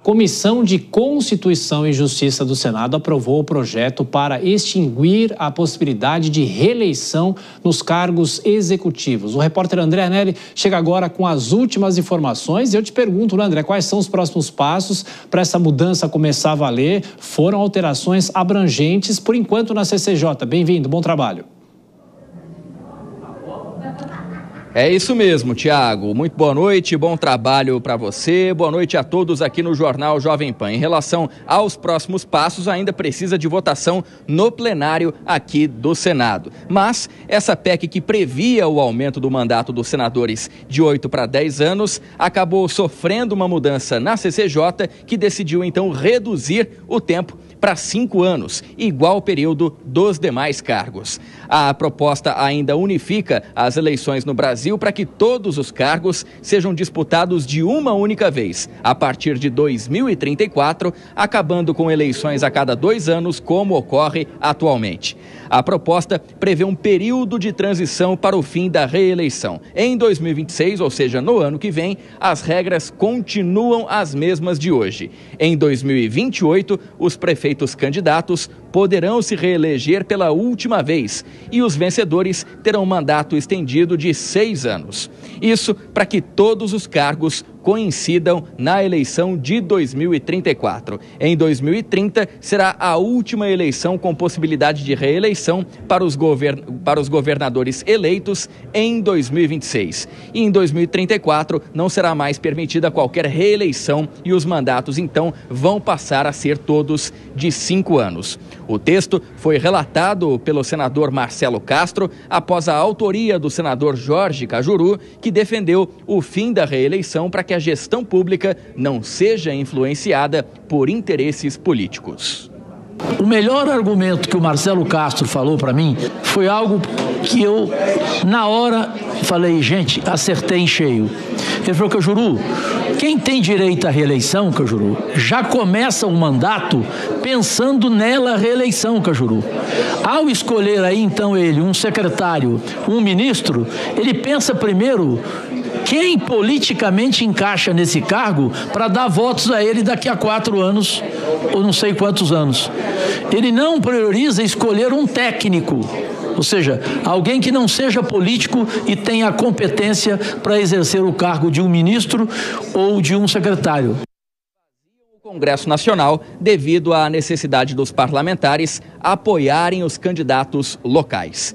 Comissão de Constituição e Justiça do Senado aprovou o projeto para extinguir a possibilidade de reeleição nos cargos executivos. O repórter André Anelli chega agora com as últimas informações. E eu te pergunto, André, quais são os próximos passos para essa mudança começar a valer? Foram alterações abrangentes, por enquanto, na CCJ. Bem-vindo, bom trabalho. É isso mesmo, Tiago. Muito boa noite, bom trabalho para você. Boa noite a todos aqui no Jornal Jovem Pan. Em relação aos próximos passos, ainda precisa de votação no plenário aqui do Senado. Mas essa PEC que previa o aumento do mandato dos senadores de 8 para 10 anos acabou sofrendo uma mudança na CCJ, que decidiu então reduzir o tempo para 5 anos, igual ao período dos demais cargos. A proposta ainda unifica as eleições no Brasil para que todos os cargos sejam disputados de uma única vez, a partir de 2034, acabando com eleições a cada 2 anos, como ocorre atualmente. A proposta prevê um período de transição para o fim da reeleição. Em 2026, ou seja, no ano que vem, as regras continuam as mesmas de hoje. Em 2028, os prefeitos candidatos poderão se reeleger pela última vez e os vencedores terão mandato estendido de 6 anos. Isso para que todos os cargos coincidam na eleição de 2034. Em 2030, será a última eleição com possibilidade de reeleição para os governadores eleitos em 2026. E em 2034, não será mais permitida qualquer reeleição e os mandatos, então, vão passar a ser todos de 5 anos. O texto foi relatado pelo senador Marcelo Castro após a autoria do senador Jorge Cajuru, que defendeu o fim da reeleição para que a gestão pública não seja influenciada por interesses políticos. O melhor argumento que o Marcelo Castro falou para mim foi algo que eu, na hora, falei, gente, acertei em cheio. Ele falou, Cajuru, quem tem direito à reeleição, Cajuru, já começa o mandato pensando nela reeleição, Cajuru. Ao escolher aí, então, ele, um secretário, um ministro, ele pensa primeiro quem politicamente encaixa nesse cargo para dar votos a ele daqui a 4 anos, ou não sei quantos anos. Ele não prioriza escolher um técnico, ou seja, alguém que não seja político e tenha competência para exercer o cargo de um ministro ou de um secretário. O Congresso Nacional, devido à necessidade dos parlamentares apoiarem os candidatos locais.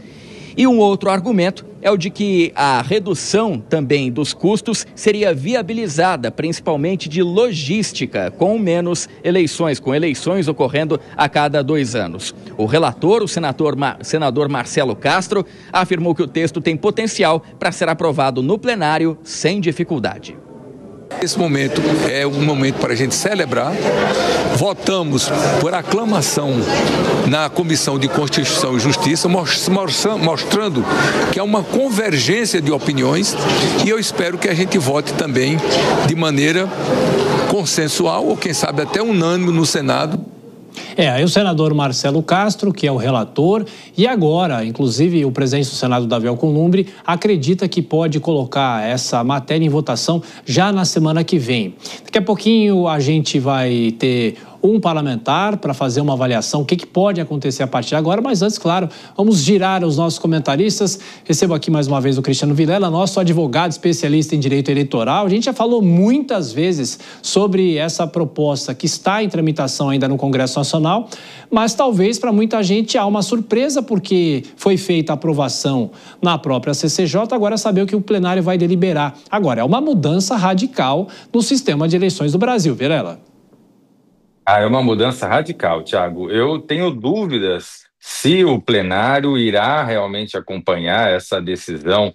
E um outro argumento é o de que a redução também dos custos seria viabilizada, principalmente de logística, com menos eleições, com eleições ocorrendo a cada 2 anos. O relator, o senador Marcelo Castro, afirmou que o texto tem potencial para ser aprovado no plenário sem dificuldade. Esse momento é um momento para a gente celebrar. Votamos por aclamação na Comissão de Constituição e Justiça, mostrando que há uma convergência de opiniões e eu espero que a gente vote também de maneira consensual ou quem sabe até unânime no Senado. Aí o senador Marcelo Castro, que é o relator, e agora, inclusive, o presidente do Senado, Davi Alcolumbre, acredita que pode colocar essa matéria em votação já na semana que vem. Daqui a pouquinho a gente vai ter um parlamentar para fazer uma avaliação, o que pode acontecer a partir de agora, mas antes, claro, vamos girar os nossos comentaristas. Recebo aqui mais uma vez o Cristiano Vilela, nosso advogado especialista em direito eleitoral. A gente já falou muitas vezes sobre essa proposta que está em tramitação ainda no Congresso Nacional, mas talvez para muita gente há uma surpresa, porque foi feita a aprovação na própria CCJ, agora saber o que o plenário vai deliberar. Agora, é uma mudança radical no sistema de eleições do Brasil, Vilela. É uma mudança radical, Tiago. Eu tenho dúvidas se o plenário irá realmente acompanhar essa decisão,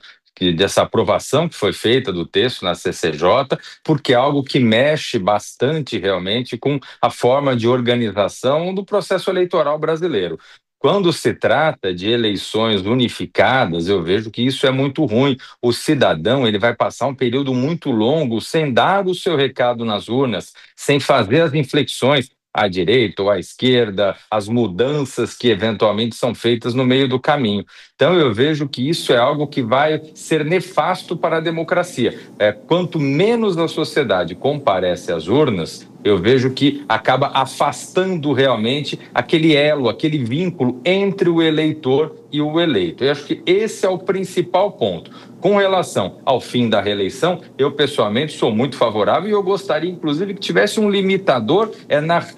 dessa aprovação que foi feita do texto na CCJ, porque é algo que mexe bastante realmente com a forma de organização do processo eleitoral brasileiro. Quando se trata de eleições unificadas, eu vejo que isso é muito ruim. O cidadão ele vai passar um período muito longo sem dar o seu recado nas urnas, sem fazer as inflexões à direita ou à esquerda, as mudanças que eventualmente são feitas no meio do caminho. Então eu vejo que isso é algo que vai ser nefasto para a democracia. Quanto menos a sociedade comparece às urnas, Eu vejo que acaba afastando realmente aquele elo, aquele vínculo entre o eleitor e o eleito. Eu acho que esse é o principal ponto. Com relação ao fim da reeleição, eu pessoalmente sou muito favorável e eu gostaria, inclusive, que tivesse um limitador nas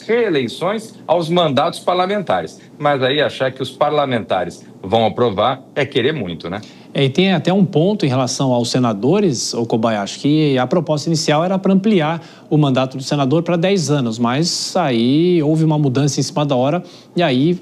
reeleições aos mandatos parlamentares. Mas aí achar que os parlamentares vão aprovar é querer muito, né? E tem até um ponto em relação aos senadores, Kobayashi, que a proposta inicial era para ampliar o mandato do senador para 10 anos, mas aí houve uma mudança em cima da hora e aí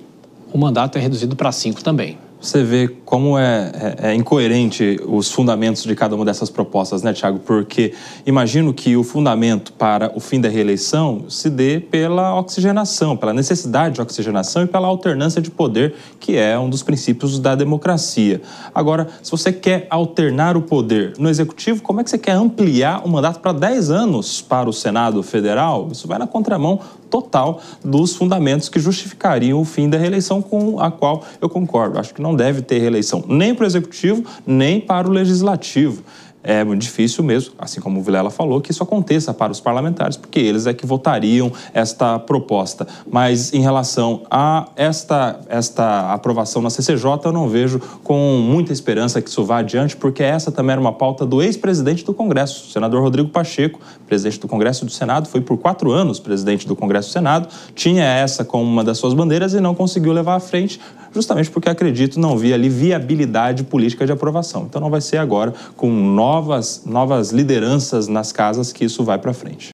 o mandato é reduzido para 5 também. Você vê como é incoerente os fundamentos de cada uma dessas propostas, né, Thiago? Porque imagino que o fundamento para o fim da reeleição se dê pela oxigenação, pela necessidade de oxigenação e pela alternância de poder, que é um dos princípios da democracia. Agora, se você quer alternar o poder no Executivo, como é que você quer ampliar o mandato para 10 anos para o Senado Federal? Isso vai na contramão total dos fundamentos que justificariam o fim da reeleição, com a qual eu concordo. Acho que não deve ter reeleição nem para o Executivo, nem para o Legislativo. É muito difícil mesmo, assim como o Vilela falou, que isso aconteça para os parlamentares, porque eles é que votariam esta proposta. Mas em relação a esta aprovação na CCJ, eu não vejo com muita esperança que isso vá adiante, porque essa também era uma pauta do ex-presidente do Congresso, o senador Rodrigo Pacheco, presidente do Congresso e do Senado, foi por 4 anos presidente do Congresso e do Senado, tinha essa como uma das suas bandeiras e não conseguiu levar à frente, justamente porque, acredito, não via ali viabilidade política de aprovação. Então não vai ser agora com novas lideranças nas casas que isso vai para frente.